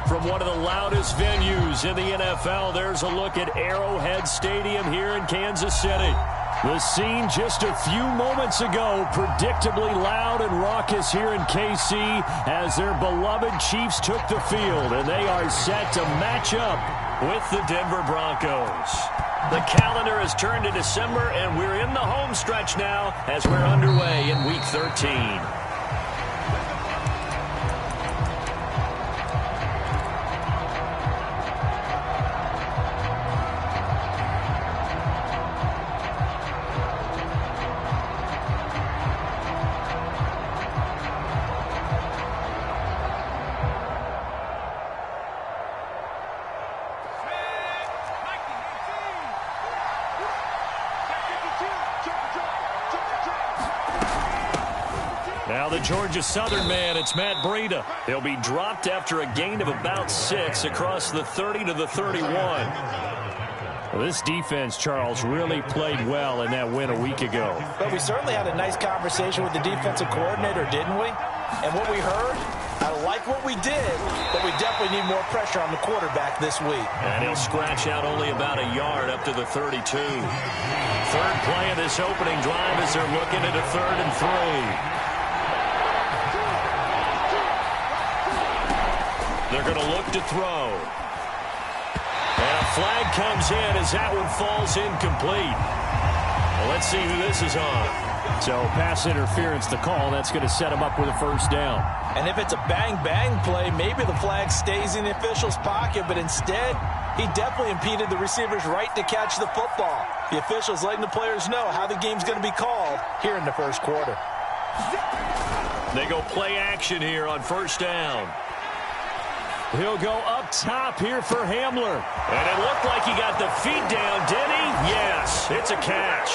From one of the loudest venues in the NFL, there's a look at Arrowhead Stadium here in Kansas City. The scene just a few moments ago, predictably loud and raucous here in KC as their beloved Chiefs took the field, and they are set to match up with the Denver Broncos. The calendar has turned to December, and we're in the home stretch now as we're underway in Week 13. Now the Georgia Southern man, it's Matt Breida. He'll be dropped after a gain of about 6 across the 30 to the 31. Well, this defense, Charles, really played well in that win a week ago. But we certainly had a nice conversation with the defensive coordinator, didn't we? And what we heard, I like what we did, but we definitely need more pressure on the quarterback this week. And he'll scratch out only about a yard up to the 32. Third play of this opening drive as they're looking at a 3rd and 3. They're going to look to throw. And a flag comes in as that one falls incomplete. Well, let's see who this is on. So pass interference the call. That's going to set him up with a 1st down. And if it's a bang-bang play, maybe the flag stays in the official's pocket, but instead, he definitely impeded the receiver's right to catch the football. The official's letting the players know how the game's going to be called here in the 1st quarter. They go play action here on 1st down. He'll go up top here for Hamler. And it looked like he got the feet down, did he? Yes, it's a catch.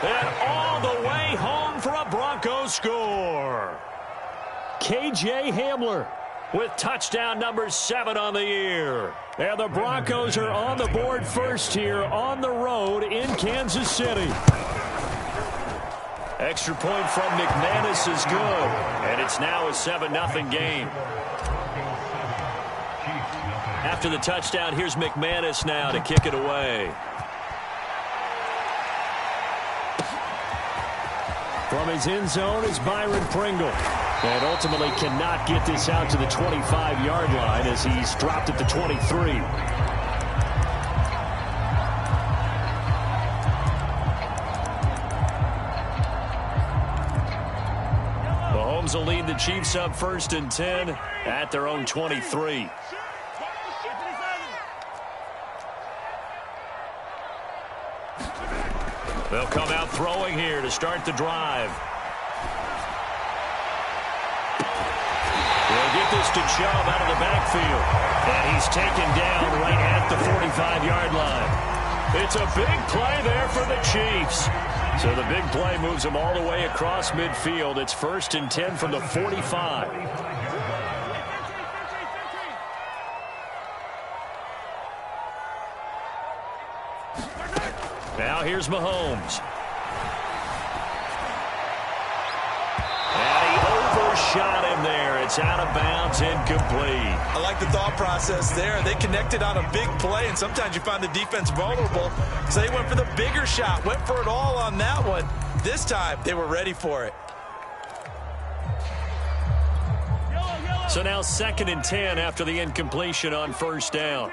And all the way home for a Broncos score. K.J. Hamler with touchdown number 7 on the year. And the Broncos are on the board first here on the road in Kansas City. Extra point from McManus is good. And it's now a 7-0 game. After the touchdown, here's McManus now to kick it away. From his end zone is Byron Pringle. And ultimately cannot get this out to the 25-yard line as he's dropped at the 23. Mahomes will lead the Chiefs up 1st and 10 at their own 23. They'll come out throwing here to start the drive. They'll get this to Chubb out of the backfield. And he's taken down right at the 45-yard line. It's a big play there for the Chiefs. So the big play moves them all the way across midfield. It's 1st and 10 from the 45. Now here's Mahomes. And he overshot him there. It's out of bounds, incomplete. I like the thought process there. They connected on a big play, and sometimes you find the defense vulnerable. So they went for the bigger shot, went for it all on that one. This time, they were ready for it. So now 2nd and 10 after the incompletion on 1st down.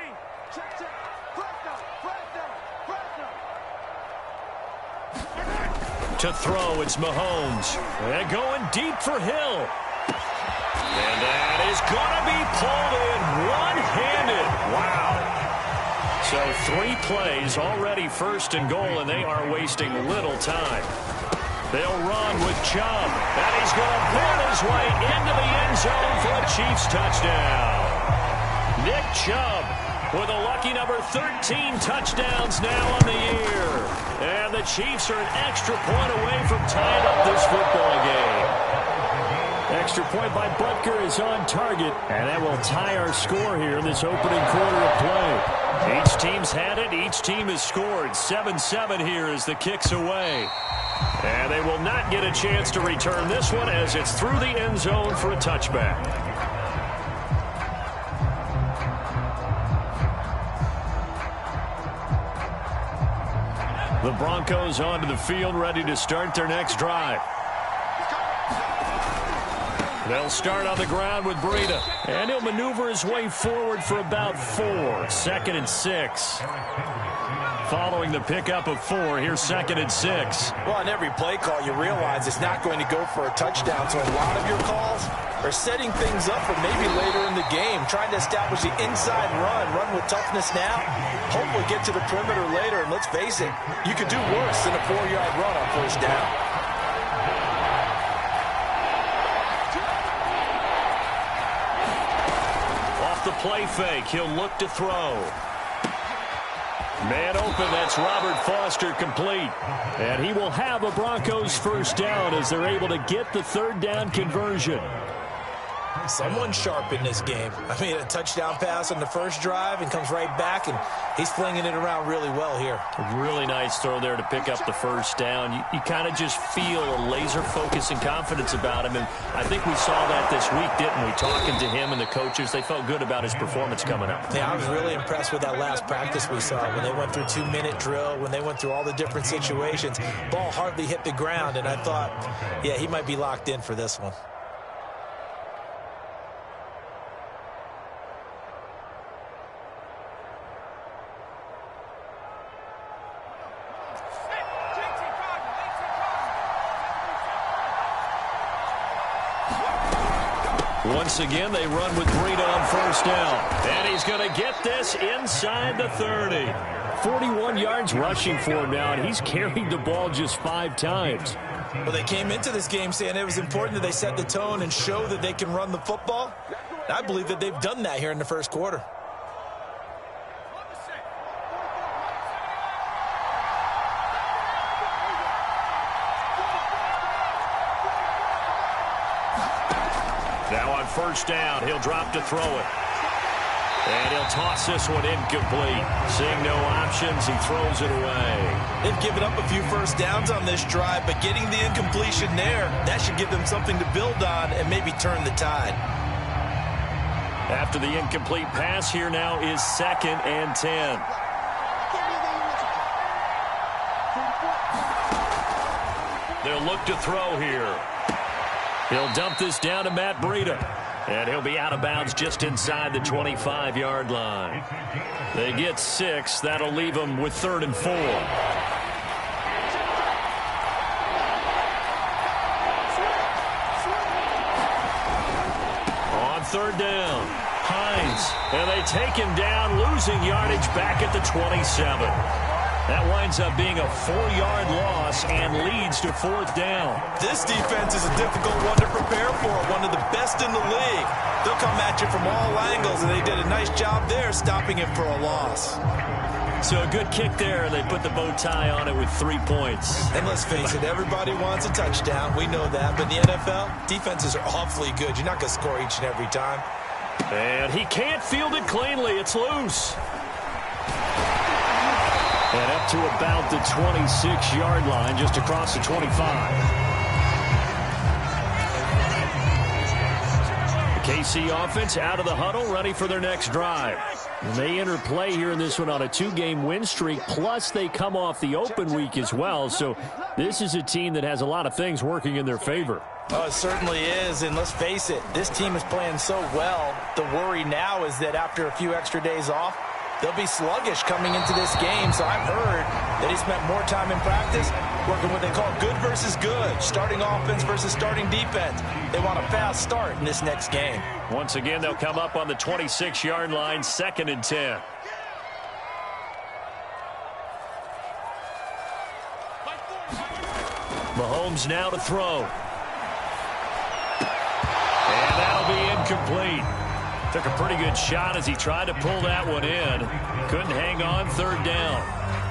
To throw, it's Mahomes. And going deep for Hill. And that is going to be pulled in one-handed. Wow. So 3 plays already 1st and goal, and they are wasting little time. They'll run with Chubb. And he's going to pull his way into the end zone for a Chiefs touchdown. Nick Chubb with a lucky number 13 touchdowns now on the year. And the Chiefs are an extra point away from tying up this football game. Extra point by Butker is on target, and that will tie our score here in this opening quarter of play. Each team's had it. Each team has scored. 7-7 here as the kick's away. And they will not get a chance to return this one as it's through the end zone for a touchback. The Broncos onto the field, ready to start their next drive. They'll start on the ground with Breida. And he'll maneuver his way forward for about 4. 2nd and 6. Following the pickup of 4, here's 2nd and 6. Well, on every play call, you realize it's not going to go for a touchdown. So a lot of your calls are setting things up for maybe later in the game, trying to establish the inside run with toughness now. Hopefully get to the perimeter later. And let's face it, you could do worse than a 4-yard run on first down. Off the play fake, he'll look to throw. Man open, that's Robert Foster, complete. And he will have a Broncos first down as they're able to get the 3rd down conversion. Someone sharp in this game. I mean, a touchdown pass on the first drive and comes right back, and he's flinging it around really well here. A really nice throw there to pick up the first down. You kind of just feel a laser focus and confidence about him, and I think we saw that this week, didn't we? Talking to him and the coaches, they felt good about his performance coming up. Yeah, I was really impressed with that last practice we saw when they went through 2-minute drill, when they went through all the different situations. Ball hardly hit the ground, and I thought, yeah, he might be locked in for this one. Once again, they run with Breida on first down. And he's going to get this inside the 30. 41 yards rushing for him now, and he's carried the ball just 5 times. Well, they came into this game saying it was important that they set the tone and show that they can run the football. I believe that they've done that here in the first quarter. Now on first down, he'll drop to throw it. And he'll toss this one incomplete. Seeing no options, he throws it away. They've given up a few first downs on this drive, but getting the incompletion there, that should give them something to build on and maybe turn the tide. After the incomplete pass, here now is 2nd and 10. They'll look to throw here. He'll dump this down to Matt Breida. And he'll be out of bounds just inside the 25-yard line. They get 6. That'll leave them with 3rd and 4. On 3rd down, Hines. And they take him down, losing yardage back at the 27. That winds up being a 4-yard loss and leads to 4th down. This defense is a difficult one to prepare for, one of the best in the league. They'll come at you from all angles, and they did a nice job there stopping him for a loss. So a good kick there, and they put the bow tie on it with 3 points. And let's face it, everybody wants a touchdown. We know that. But in the NFL, defenses are awfully good. You're not going to score each and every time. And he can't field it cleanly. It's loose. And up to about the 26-yard line, just across the 25. The KC offense out of the huddle, ready for their next drive. And they enter play here in this one on a 2-game win streak, plus they come off the open week as well. So this is a team that has a lot of things working in their favor. Oh, it certainly is, and let's face it, this team is playing so well. The worry now is that after a few extra days off, they'll be sluggish coming into this game. So I've heard that he spent more time in practice working what they call good versus good, starting offense versus starting defense. They want a fast start in this next game. Once again, they'll come up on the 26-yard line, 2nd and 10. Mahomes now to throw. And that'll be incomplete. Took a pretty good shot as he tried to pull that one in. Couldn't hang on, 3rd down.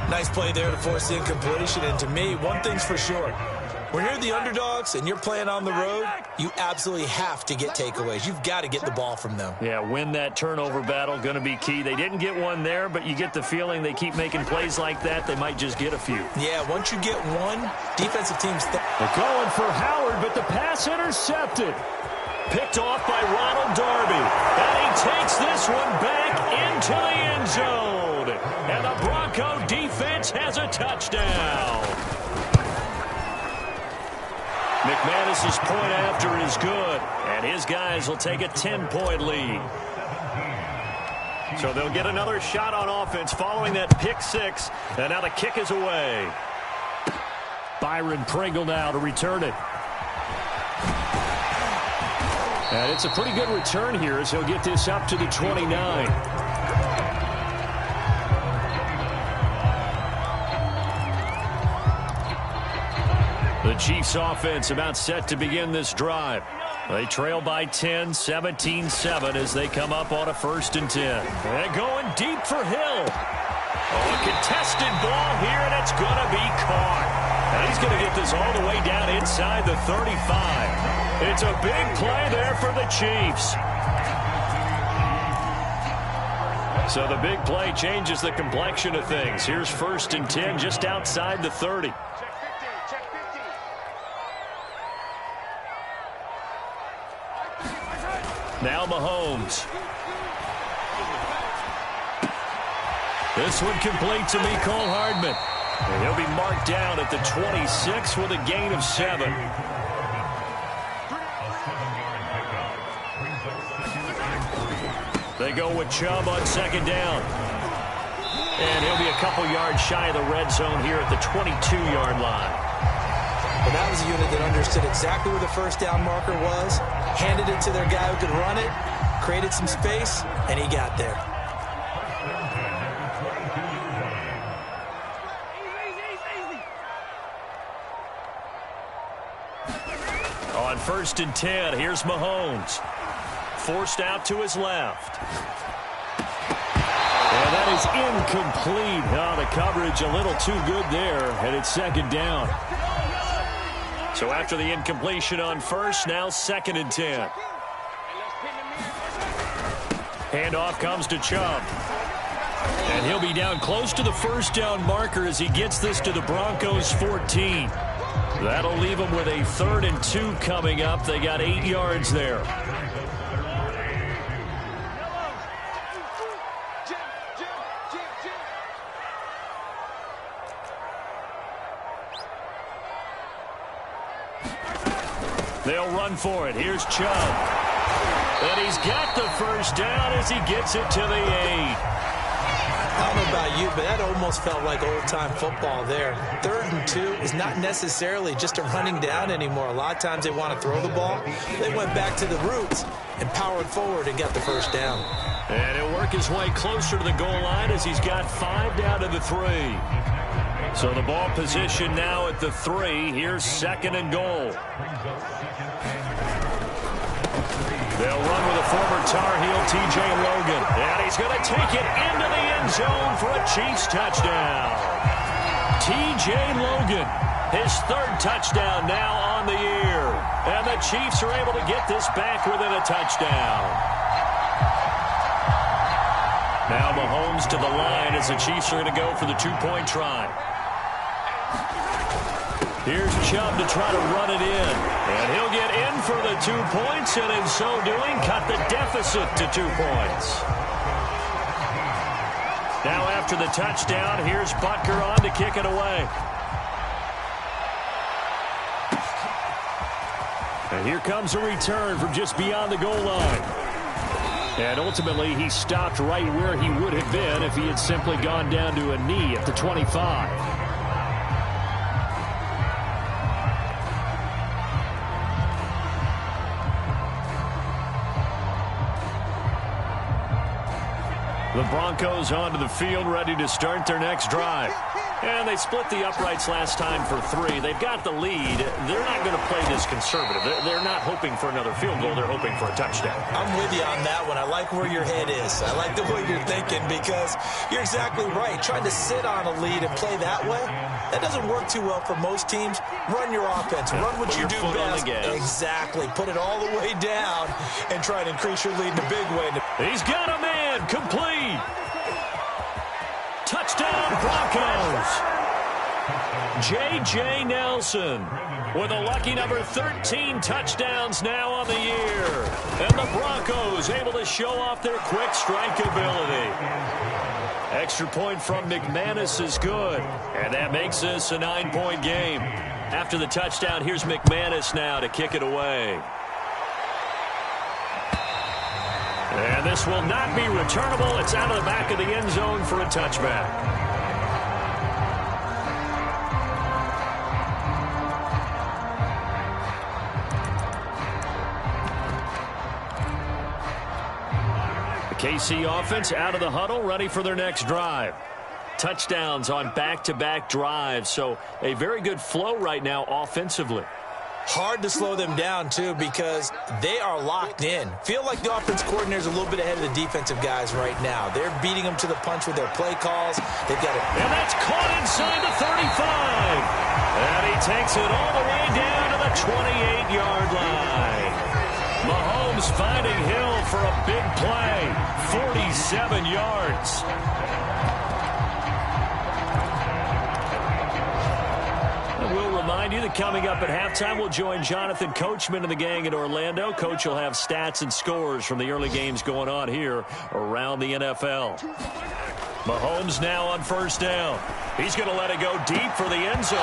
Nice play there to force the incompletion. And to me, one thing's for sure. When you're the underdogs and you're playing on the road, you absolutely have to get takeaways. You've got to get the ball from them. Yeah, win that turnover battle, going to be key. They didn't get one there, but you get the feeling they keep making plays like that, they might just get a few. Yeah, once you get one, defensive teams... They're going for Howard, but the pass intercepted. Picked off by Ronald Darby. And he takes this one back into the end zone. And the Bronco defense has a touchdown. McManus's point after is good. And his guys will take a 10-point lead. So they'll get another shot on offense following that pick six. And now the kick is away. Byron Pringle now to return it. And it's a pretty good return here as he'll get this up to the 29. The Chiefs offense about set to begin this drive. They trail by 10, 17-7 as they come up on a 1st and 10. And going deep for Hill. Oh, a contested ball here, and it's going to be caught. And he's going to get this all the way down inside the 35. It's a big play there for the Chiefs. So the big play changes the complexion of things. Here's 1st and 10 just outside the 30. Now Mahomes. This one complete to Mecole Hardman. And he'll be marked down at the 26 with a gain of 7. They go with Chubb on 2nd down. And he'll be a couple yards shy of the red zone here at the 22-yard line. Well, that was a unit that understood exactly where the 1st down marker was, handed it to their guy who could run it, created some space, and he got there. On 1st and 10, here's Mahomes. Forced out to his left. And that is incomplete. Oh, the coverage a little too good there, and it's 2nd down. So after the incompletion on 1st, now 2nd and 10. Handoff comes to Chubb. And he'll be down close to the 1st down marker as he gets this to the Broncos 14. That'll leave them with a 3rd and 2 coming up. They got 8 yards there. They'll run for it. Here's Chubb. And he's got the 1st down as he gets it to the 8. I don't know about you, but that almost felt like old-time football there. 3rd and 2 is not necessarily just a running down anymore. A lot of times they want to throw the ball. They went back to the roots and powered forward and got the 1st down. And he'll work his way closer to the goal line as he's got 5 down to the 3. So the ball position now at the 3. Here's 2nd and goal. They'll run with a former Tar Heel, T.J. Logan. And he's going to take it into the end zone for a Chiefs touchdown. T.J. Logan, his 3rd touchdown now on the year. And the Chiefs are able to get this back within a touchdown. Now Mahomes to the line as the Chiefs are going to go for the 2-point try. Here's Chubb to try to run it in. And he'll get in for the 2 points, and in so doing, cut the deficit to 2 points. Now after the touchdown, here's Butker on to kick it away. And here comes a return from just beyond the goal line. And ultimately, he stopped right where he would have been if he had simply gone down to a knee at the 25. The Broncos onto the field, ready to start their next drive. And they split the uprights last time for 3. They've got the lead. They're not going to play this conservative. They're not hoping for another field goal. They're hoping for a touchdown. I'm with you on that one. I like where your head is. I like the way you're thinking because you're exactly right. Trying to sit on a lead and play that way, that doesn't work too well for most teams. Run your offense. Run what you do best. Exactly. Put it all the way down and try to increase your lead in a big way. He's got a man. Complete. Touchdown, Broncos. J.J. Nelson with a lucky number 13 touchdowns now on the year. And the Broncos able to show off their quick strike ability. Extra point from McManus is good. And that makes this a 9-point game. After the touchdown, here's McManus now to kick it away. And this will not be returnable. It's out of the back of the end zone for a touchback. KC offense out of the huddle, ready for their next drive. Touchdowns on back-to-back drives, so a very good flow right now offensively. Hard to slow them down, too, because they are locked in. Feel like the offense coordinator is a little bit ahead of the defensive guys right now. They're beating them to the punch with their play calls. They've got it. And that's caught inside the 35. And he takes it all the way down to the 28-yard line. Mahomes finding Hill for a big play. 47 yards. We'll remind you that coming up at halftime, we'll join Jonathan Coachman and the gang in Orlando. Coach will have stats and scores from the early games going on here around the NFL. Mahomes now on first down. He's going to let it go deep for the end zone.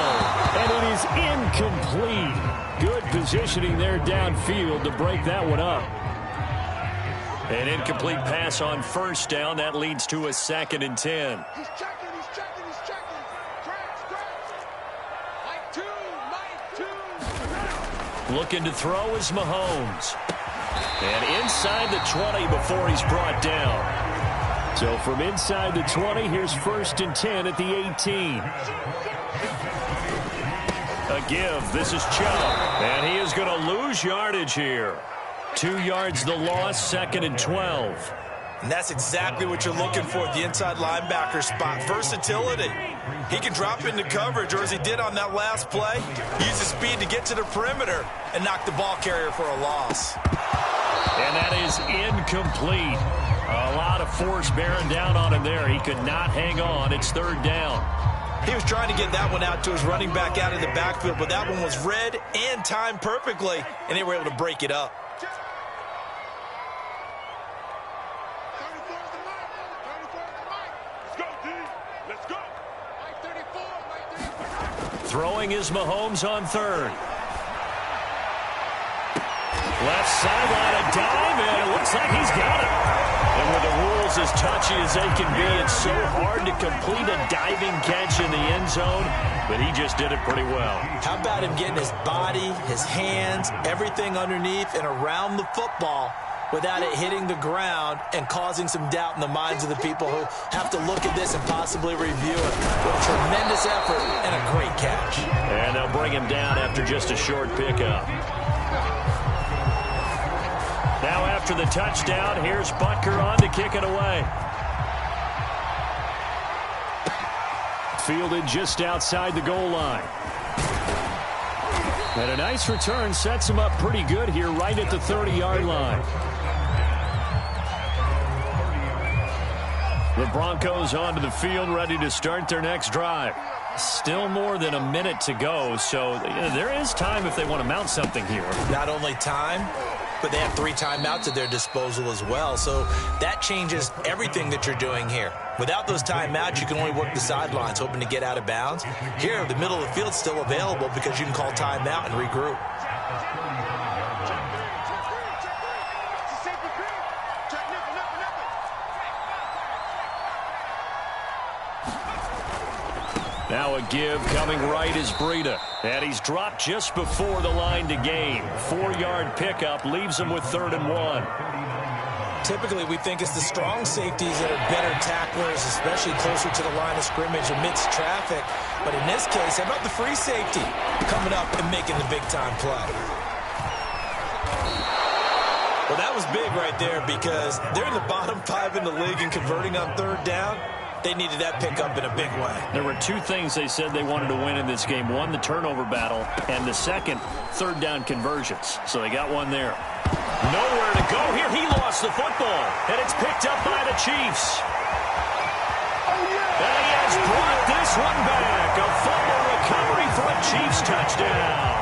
And it is incomplete. Good positioning there downfield to break that one up. An incomplete pass on first down. That leads to a 2nd and 10. He's checking. Looking to throw is Mahomes. And inside the 20 before he's brought down. So from inside the 20, here's 1st and 10 at the 18. A give. This is Chubb. And he is going to lose yardage here. 2 yards the loss, 2nd and 12. And that's exactly what you're looking for at the inside linebacker spot. Versatility. He can drop into coverage, or as he did on that last play, use his speed to get to the perimeter and knock the ball carrier for a loss. And that is incomplete. A lot of force bearing down on him there. He could not hang on. It's 3rd down. He was trying to get that one out to his running back out of the backfield, but that one was read and timed perfectly, and they were able to break it up. Throwing is Mahomes on 3rd. Left sideline, a dive, and it looks like he's got it. And with the rules as touchy as they can be, it's so hard to complete a diving catch in the end zone, but he just did it pretty well. How about him getting his body, his hands, everything underneath and around the football without it hitting the ground and causing some doubt in the minds of the people who have to look at this and possibly review it. With a tremendous effort and a great catch. And they'll bring him down after just a short pickup. Now after the touchdown, here's Butker on to kick it away. Fielded just outside the goal line. And a nice return sets him up pretty good here right at the 30-yard line. The Broncos onto the field, ready to start their next drive. Still more than a minute to go, so there is time if they want to mount something here. Not only time, but they have 3 timeouts at their disposal as well, so that changes everything that you're doing here. Without those timeouts, you can only work the sidelines, hoping to get out of bounds. Here, the middle of the field's still available because you can call timeout and regroup. Now a give coming right is Breida. And he's dropped just before the line to gain. 4-yard pickup leaves him with 3rd and 1. Typically, we think it's the strong safeties that are better tacklers, especially closer to the line of scrimmage amidst traffic. But in this case, how about the free safety coming up and making the big-time play? Well, that was big right there because they're in the bottom 5 in the league and converting on 3rd down. They needed that pickup in a big way. There were 2 things they said they wanted to win in this game. One, the turnover battle, and the second, 3rd down conversions. So they got one there. Nowhere to go here. He lost the football, and it's picked up by the Chiefs. And he has brought this one back. A fumble recovery Chiefs touchdown.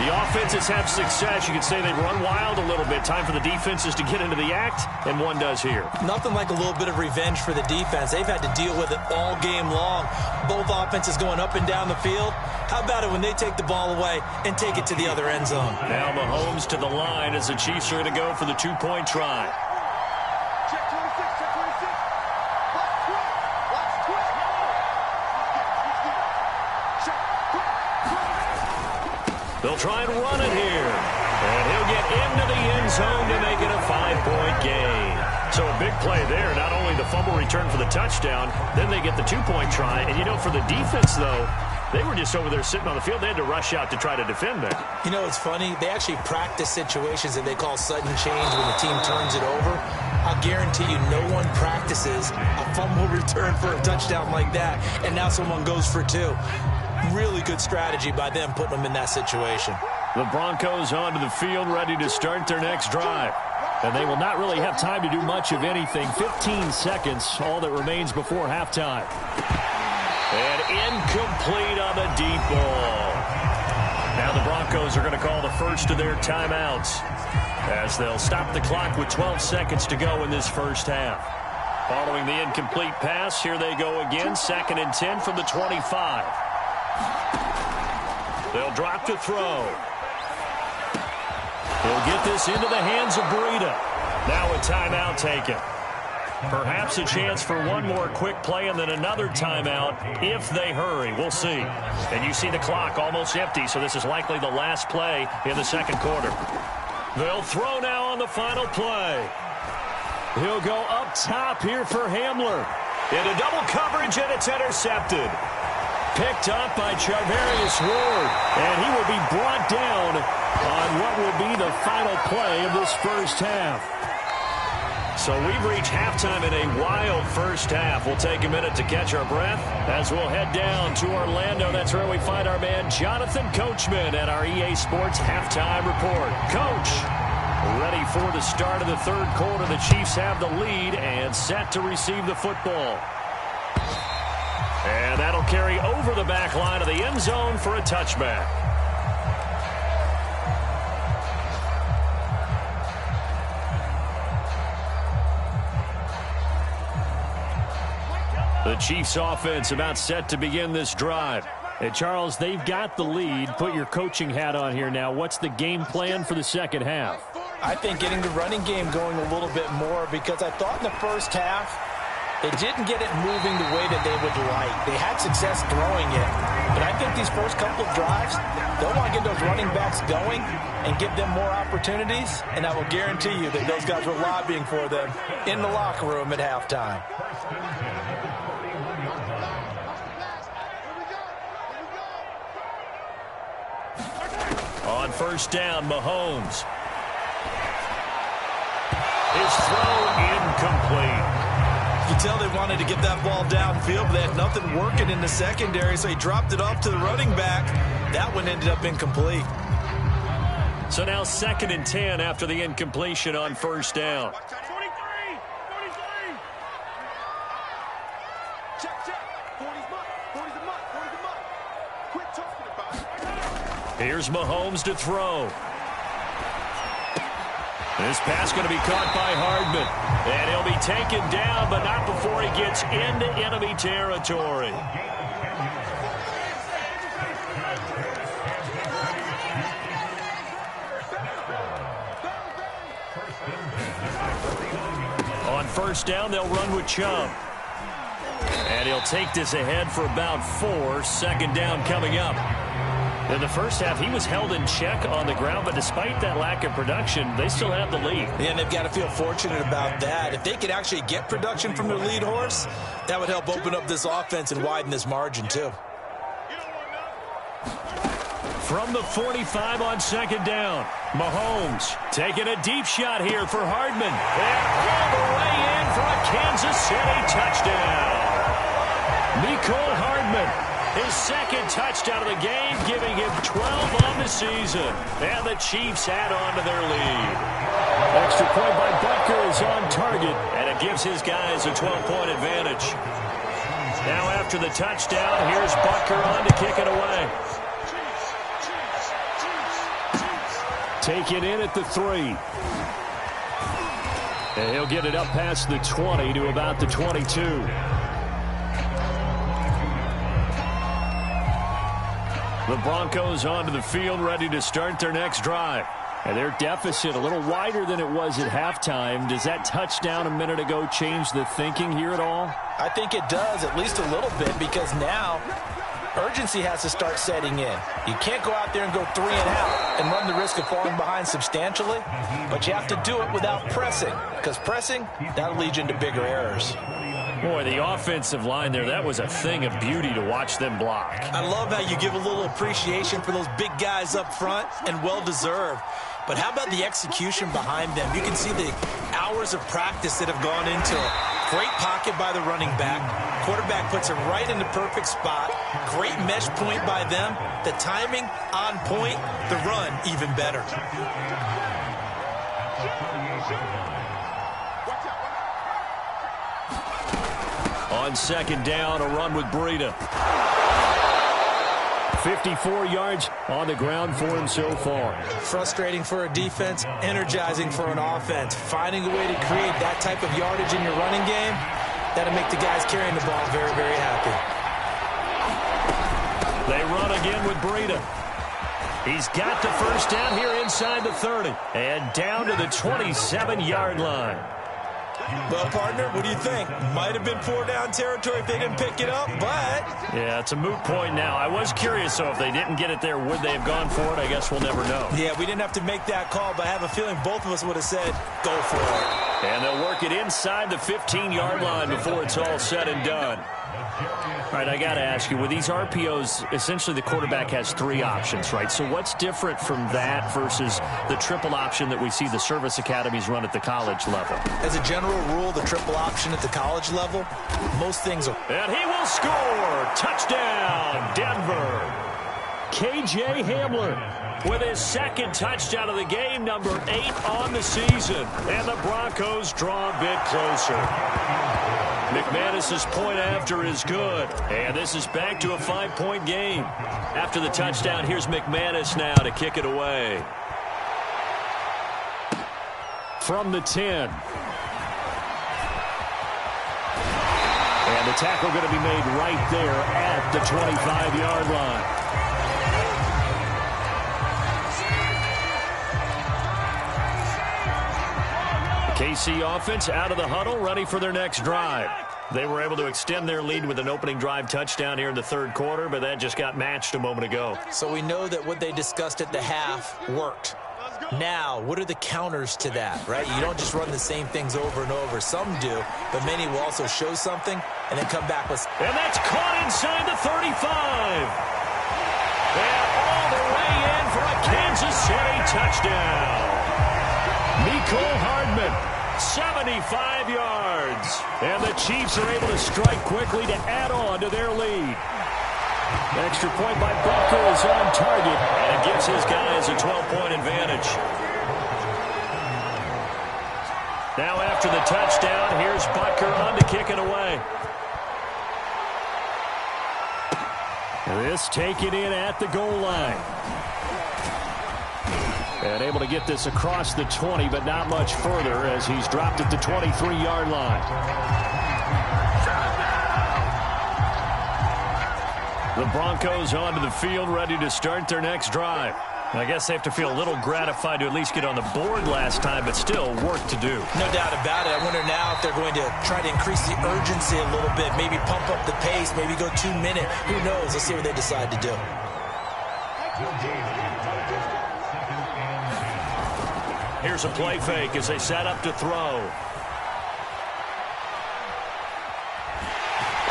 The offenses have success. You could say they've run wild a little bit. Time for the defenses to get into the act, and one does here. Nothing like a little bit of revenge for the defense. They've had to deal with it all game long. Both offenses going up and down the field. How about it when they take the ball away and take it to the other end zone? Now Mahomes to the line as the Chiefs are going to go for the two-point try. They'll try and run it here. And he'll get into the end zone to make it a 5-point gain. So a big play there. Not only the fumble return for the touchdown, then they get the two-point try. And, you know, for the defense, though, they were just over there sitting on the field. They had to rush out to try to defend that. You know, it's funny. They actually practice situations that they call sudden change when the team turns it over. I'll guarantee you no one practices a fumble return for a touchdown like that, and now someone goes for two. Really good strategy by them putting them in that situation. The Broncos onto the field, ready to start their next drive. And they will not really have time to do much of anything. 15 seconds, all that remains before halftime. And incomplete on the deep ball. Now the Broncos are going to call the first of their timeouts as they'll stop the clock with 12 seconds to go in this first half. Following the incomplete pass, here they go again. 2nd and 10 from the 25. They'll drop to throw. He'll get this into the hands of Breida. Now a timeout taken. Perhaps a chance for one more quick play and then another timeout if they hurry. We'll see. And you see the clock almost empty, so this is likely the last play in the second quarter. They'll throw now on the final play. He'll go up top here for Hamler. Into double coverage, and it's intercepted. Picked up by Charvarius Ward, and he will be brought down on what will be the final play of this first half. So we've reached halftime in a wild first half. We'll take a minute to catch our breath as we'll head down to Orlando. That's where we find our man Jonathan Coachman at our EA Sports Halftime Report. Coach, ready for the start of the third quarter. The Chiefs have the lead and set to receive the football. And that'll carry over the back line of the end zone for a touchback. The Chiefs offense about set to begin this drive. And Charles, they've got the lead. Put your coaching hat on here now. What's the game plan for the second half? I think getting the running game going a little bit more, because I thought in the first half they didn't get it moving the way that they would like. They had success throwing it. But I think these first couple of drives, they'll want to get those running backs going and give them more opportunities. And I will guarantee you that those guys were lobbying for them in the locker room at halftime. On first down, Mahomes. His throw incomplete. You can tell they wanted to get that ball downfield, but they had nothing working in the secondary, so he dropped it off to the running back. That one ended up incomplete. So now 2nd and 10 after the incompletion on first down. Here's Mahomes to throw. This pass going to be caught by Hardman. And he'll be taken down, but not before he gets into enemy territory. On first down, they'll run with Chubb. And he'll take this ahead for about 4. Second down coming up. In the first half, he was held in check on the ground, but despite that lack of production, they still have the lead. And they've got to feel fortunate about that. If they could actually get production from their lead horse, that would help open up this offense and widen this margin, too. From the 45 on second down, Mahomes taking a deep shot here for Hardman. And all the way in for a Kansas City touchdown. Mecole Hardman. His second touchdown of the game, giving him 12 on the season. And the Chiefs add on to their lead. Extra point by Butker is on target, and it gives his guys a 12-point advantage. Now after the touchdown, here's Butker on to kick it away. Take it in at the 3. And he'll get it up past the 20 to about the 22. The Broncos onto the field, ready to start their next drive. And their deficit a little wider than it was at halftime. Does that touchdown a minute ago change the thinking here at all? I think it does, at least a little bit, because now urgency has to start setting in. You can't go out there and go 3 and out and run the risk of falling behind substantially, but you have to do it without pressing, because pressing, that'll lead you into bigger errors. Boy, the offensive line there, that was a thing of beauty to watch them block. I love how you give a little appreciation for those big guys up front, and well-deserved. But how about the execution behind them? You can see the hours of practice that have gone into it. Great pocket by the running back. Quarterback puts it right in the perfect spot. Great mesh point by them. The timing on point. The run even better. On second down, a run with Breida. 54 yards on the ground for him so far. Frustrating for a defense, energizing for an offense. Finding a way to create that type of yardage in your running game, that'll make the guys carrying the ball very, very happy. They run again with Breida. He's got the first down here inside the 30. And down to the 27-yard line. Well, partner, what do you think? Might have been 4-down territory if they didn't pick it up, but... Yeah, it's a moot point now. I was curious, so if they didn't get it there, would they have gone for it? I guess we'll never know. Yeah, we didn't have to make that call, but I have a feeling both of us would have said, go for it. And they'll work it inside the 15-yard line before it's all said and done. All right, I got to ask you, with these RPOs, essentially the quarterback has 3 options, right? So what's different from that versus the triple option that we see the service academies run at the college level? As a general rule, the triple option at the college level, most things are... And he will score! Touchdown, Denver! K.J. Hamler with his second touchdown of the game, number 8 on the season. And the Broncos draw a bit closer. McManus's point after is good. And this is back to a 5-point game. After the touchdown, here's McManus now to kick it away. From the 10. And the tackle going to be made right there at the 25-yard line. KC offense out of the huddle, ready for their next drive. They were able to extend their lead with an opening drive touchdown here in the third quarter, but that just got matched a moment ago. So we know that what they discussed at the half worked. Now, what are the counters to that, right? You don't just run the same things over and over. Some do, but many will also show something and then come back with... And that's caught inside the 35. And all the way in for a Kansas City touchdown. Mecole Hardman, 75 yards. And the Chiefs are able to strike quickly to add on to their lead. Extra point by Butker is on target, and it gives his guys a 12-point advantage. Now after the touchdown, here's Butker on to kick it away. This taken in at the goal line. And able to get this across the 20, but not much further as he's dropped at the 23-yard line. The Broncos onto the field, ready to start their next drive. I guess they have to feel a little gratified to at least get on the board last time, but still work to do. No doubt about it. I wonder now if they're going to try to increase the urgency a little bit, maybe pump up the pace, maybe go 2 minute. Who knows? Let's see what they decide to do. Here's a play fake as they set up to throw.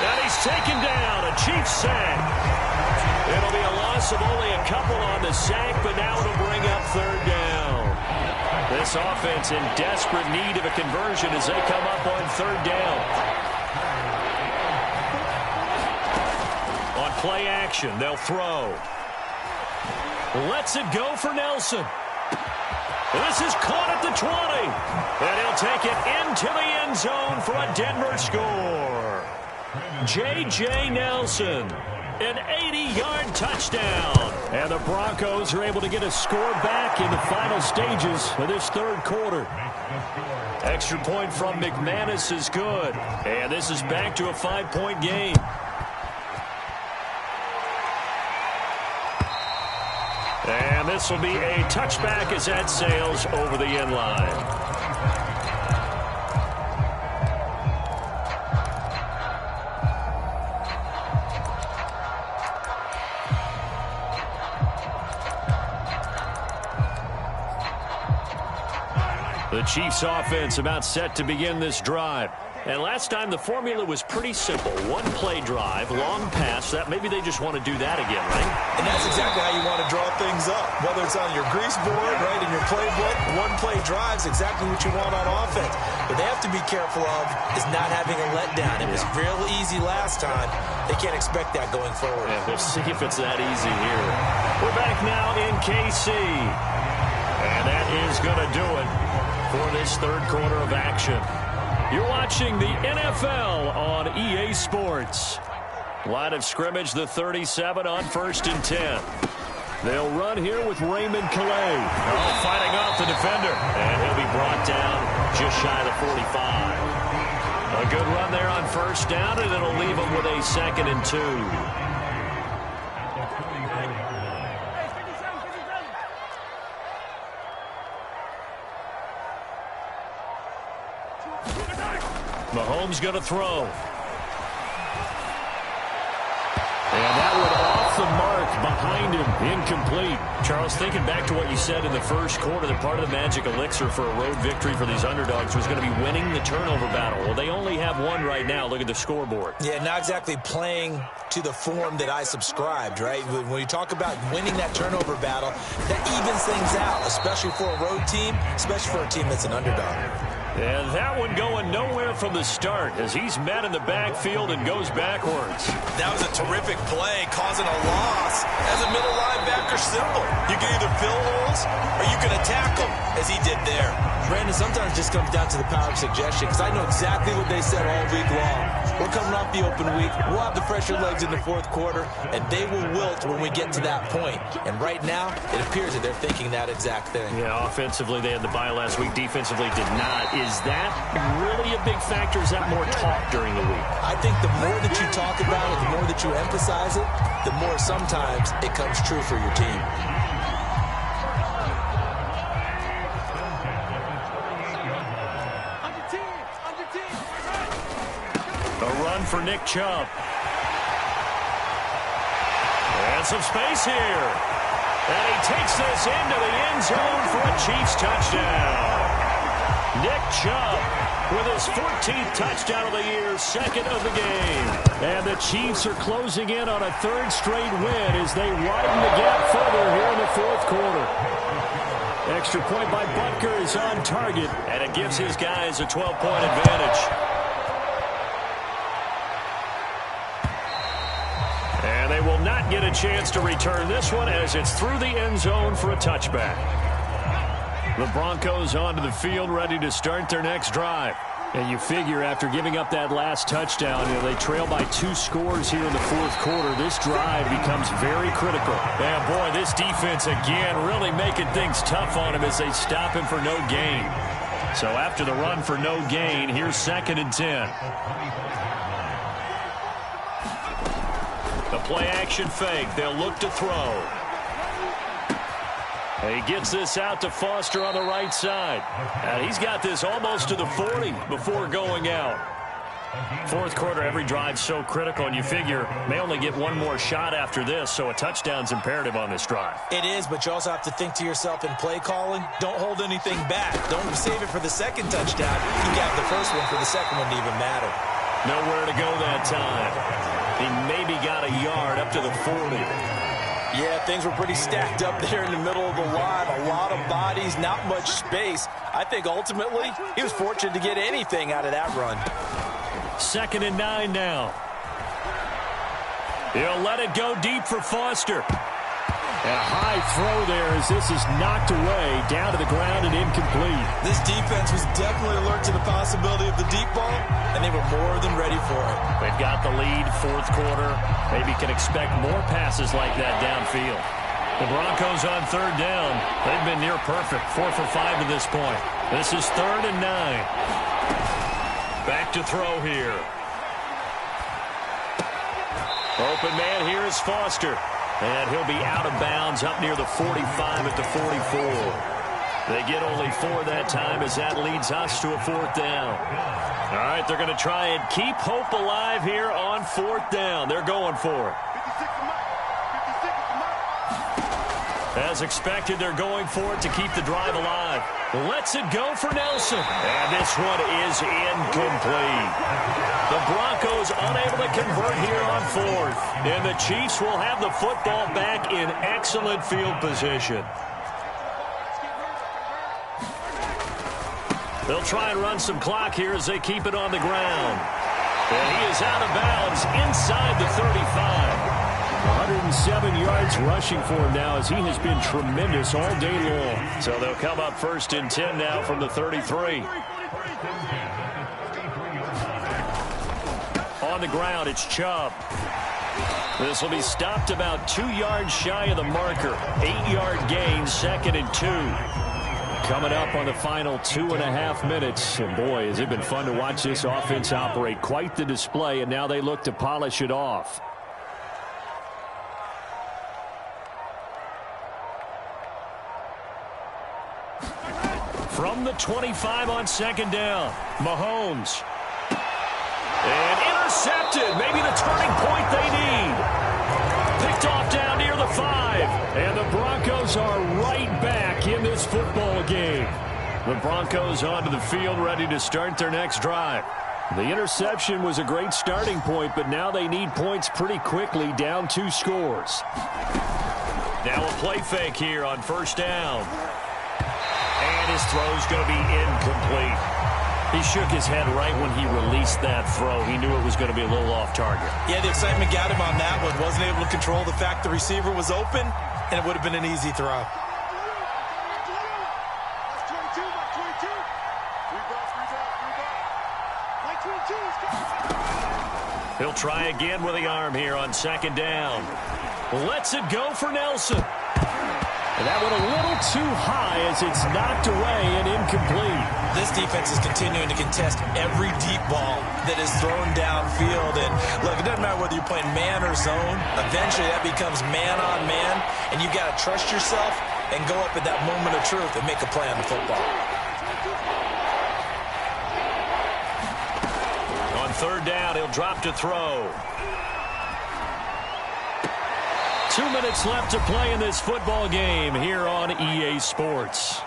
And he's taken down, a Chiefs sack. It'll be a loss of only a couple on the sack, but now it'll bring up third down. This offense in desperate need of a conversion as they come up on third down. On play action, they'll throw. Lets it go for Nelson. This is caught at the 20. And he'll take it into the end zone for a Denver score. J.J. Nelson. An 80-yard touchdown. And the Broncos are able to get a score back in the final stages of this third quarter. Extra point from McManus is good. And this is back to a 5-point game. And this will be a touchback as that sails over the end line. The Chiefs offense about set to begin this drive. And last time the formula was pretty simple. One play drive, long pass. That maybe they just want to do that again, right? And that's exactly how you want to draw things up. Whether it's on your grease board, right, in your playbook, one play drive is exactly what you want on offense. What they have to be careful of is not having a letdown. It was real easy last time. They can't expect that going forward. Yeah, we'll see if it's that easy here. We're back now in KC. And that is going to do it for this third quarter of action. You're watching the NFL on EA Sports. Line of scrimmage, the 37 on 1st and 10. They'll run here with Raymond Calais. Oh, fighting off the defender. And he'll be brought down just shy of the 45. A good run there on 1st down, and it'll leave them with a 2nd and 2. Mahomes going to throw. And that one off the mark behind him. Incomplete. Charles, thinking back to what you said in the first quarter, that part of the magic elixir for a road victory for these underdogs was going to be winning the turnover battle. Well, they only have one right now. Look at the scoreboard. Yeah, not exactly playing to the form that I subscribed, right? When you talk about winning that turnover battle, that evens things out, especially for a road team, especially for a team that's an underdog. And that one going nowhere from the start as he's met in the backfield and goes backwards. That was a terrific play, causing a loss. As a middle linebacker, simple. You can either fill holes or you can attack them, as he did there. Brandon, sometimes it just comes down to the power of suggestion, because I know exactly what they said all week long. We're coming off the open week. We'll have the fresher legs in the fourth quarter, and they will wilt when we get to that point. And right now, it appears that they're thinking that exact thing. Yeah, offensively, they had the bye last week. Defensively, did not. Is that really a big factor? Is that more talk during the week? I think the more that you talk about it, the more that you emphasize it, the more sometimes it comes true for your team. A run for Nick Chubb. And some space here. And he takes this into the end zone for a Chiefs touchdown. Nick Chubb with his 14th touchdown of the year, 2nd of the game. And the Chiefs are closing in on a 3rd straight win as they widen the gap further here in the 4th quarter. Extra point by Butker is on target, and it gives his guys a 12-point advantage. And they will not get a chance to return this one as it's through the end zone for a touchback. The Broncos onto the field, ready to start their next drive. And you figure after giving up that last touchdown, they trail by 2 scores here in the 4th quarter. This drive becomes very critical. And boy, this defense again really making things tough on him as they stop him for no gain. So after the run for no gain, here's 2nd and 10. The play action fake. They'll look to throw. He gets this out to Foster on the right side. And he's got this almost to the 40 before going out. 4th quarter, every drive so critical, and you figure may only get one more shot after this, so a touchdown's imperative on this drive. It is, but you also have to think to yourself in play calling, don't hold anything back. Don't save it for the 2nd touchdown. You got the first one for the 2nd one to even matter. Nowhere to go that time. He maybe got a yard up to the 40. Yeah, things were pretty stacked up there in the middle of the line. A lot of bodies, not much space. I think ultimately he was fortunate to get anything out of that run. 2nd and 9 now. He'll let it go deep for Foster. And a high throw there as this is knocked away, down to the ground and incomplete. This defense was definitely alert to the possibility of the deep ball, and they were more than ready for it. They've got the lead, fourth quarter. Maybe can expect more passes like that downfield. The Broncos on third down. They've been near perfect, 4 for 5 to this point. This is 3rd and 9. Back to throw here. Open man here is Foster. And he'll be out of bounds up near the 45 at the 44. They get only 4 that time as that leads us to a 4th down. All right, they're going to try and keep hope alive here on 4th down. They're going for it. As expected, they're going for it to keep the drive alive. Lets it go for Nelson. And this one is incomplete. The Broncos unable to convert here on 4th. And the Chiefs will have the football back in excellent field position. They'll try and run some clock here as they keep it on the ground. And he is out of bounds inside the 35. 107 yards rushing for him now as he has been tremendous all day long. So they'll come up 1st and 10 now from the 33. On the ground, it's Chubb. This will be stopped about 2 yards shy of the marker. 8-yard gain, 2nd and 2. Coming up on the final 2.5 minutes. And boy, has it been fun to watch this offense operate. Quite the display, and now they look to polish it off. From the 25 on 2nd down, Mahomes. And intercepted. Maybe the turning point they need. Picked off down near the 5. And the Broncos are right back in this football game. The Broncos onto the field ready to start their next drive. The interception was a great starting point, but now they need points pretty quickly, down 2 scores. Now a play fake here on 1st down. And his throw's going to be incomplete. He shook his head right when he released that throw. He knew it was going to be a little off target. Yeah, the excitement got him on that one. Wasn't able to control the fact the receiver was open, and it would have been an easy throw. He'll try again with the arm here on 2nd down. Lets it go for Nelson. And that went a little too high as it's knocked away and incomplete. This defense is continuing to contest every deep ball that is thrown downfield. And look, it doesn't matter whether you're playing man or zone. Eventually that becomes man on man. And you've got to trust yourself and go up at that moment of truth and make a play on the football. On 3rd down, he'll drop to throw. 2 minutes left to play in this football game here on EA Sports.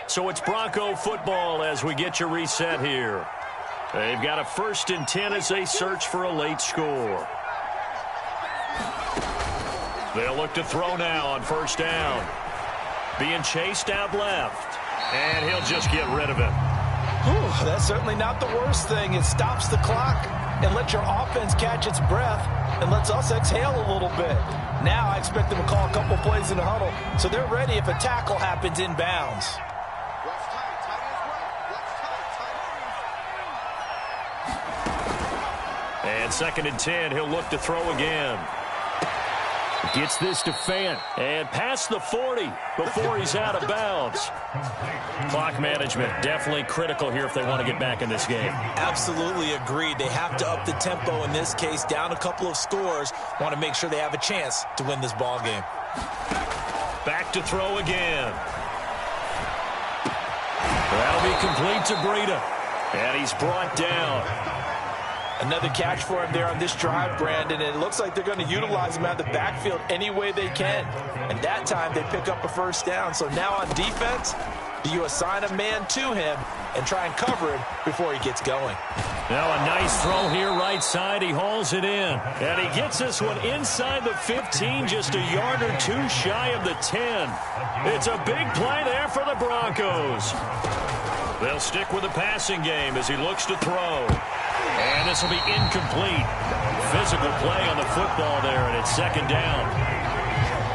So it's Bronco football as we get you reset here. They've got a 1st and 10 as they search for a late score. They'll look to throw now on 1st down. Being chased out left. And he'll just get rid of it. Whew, that's certainly not the worst thing. It stops the clock and lets your offense catch its breath and lets us exhale a little bit. Now I expect them to call a couple plays in the huddle so they're ready if a tackle happens in bounds. And 2nd and 10, he'll look to throw again. Gets this to Fant and past the 40 before he's out of bounds. Clock management definitely critical here if they want to get back in this game. Absolutely agreed. They have to up the tempo in this case, down a couple of scores. Want to make sure they have a chance to win this ball game. Back to throw again. That'll be complete to Breida. And he's brought down. Another catch for him there on this drive, Brandon, and it looks like they're going to utilize him out of the backfield any way they can. And that time they pick up a 1st down. So now on defense, do you assign a man to him and try and cover him before he gets going? Now a nice throw here right side. He hauls it in. And he gets this one inside the 15, just a yard or 2 shy of the 10. It's a big play there for the Broncos. They'll stick with the passing game as he looks to throw. And this will be incomplete. physical play on the football there, and it's second down.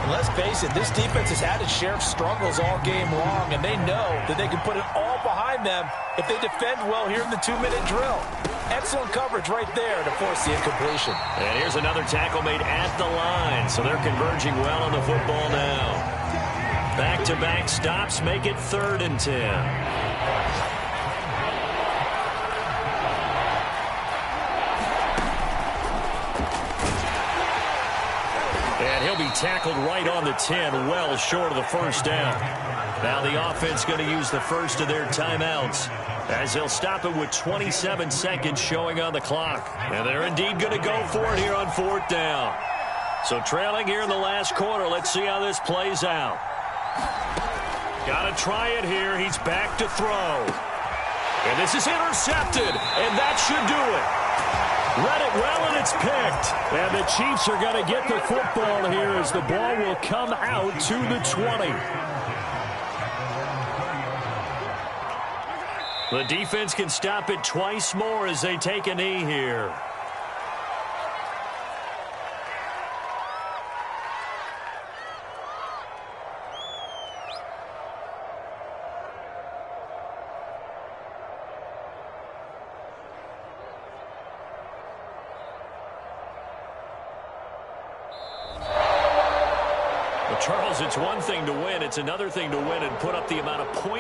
And let's face it, this defense has had its share of struggles all game long, and they know that they can put it all behind them if they defend well here in the 2-minute drill. Excellent coverage right there to force the incompletion. And here's another tackle made at the line, so they're converging well on the football now. Back-to-back stops make it 3rd and 10. And he'll be tackled right on the 10, well short of the first down. Now the offense going to use the first of their timeouts, as they'll stop it with 27 seconds showing on the clock. And they're indeed going to go for it here on 4th down. So trailing here in the last quarter, let's see how this plays out. Got to try it here. He's back to throw. And this is intercepted, and that should do it. Read it well, and it's picked. And the Chiefs are going to get the football here as the ball will come out to the 20. The defense can stop it twice more as they take a knee here. Well, Charles, it's one thing to win. It's another thing to win and put up the amount of points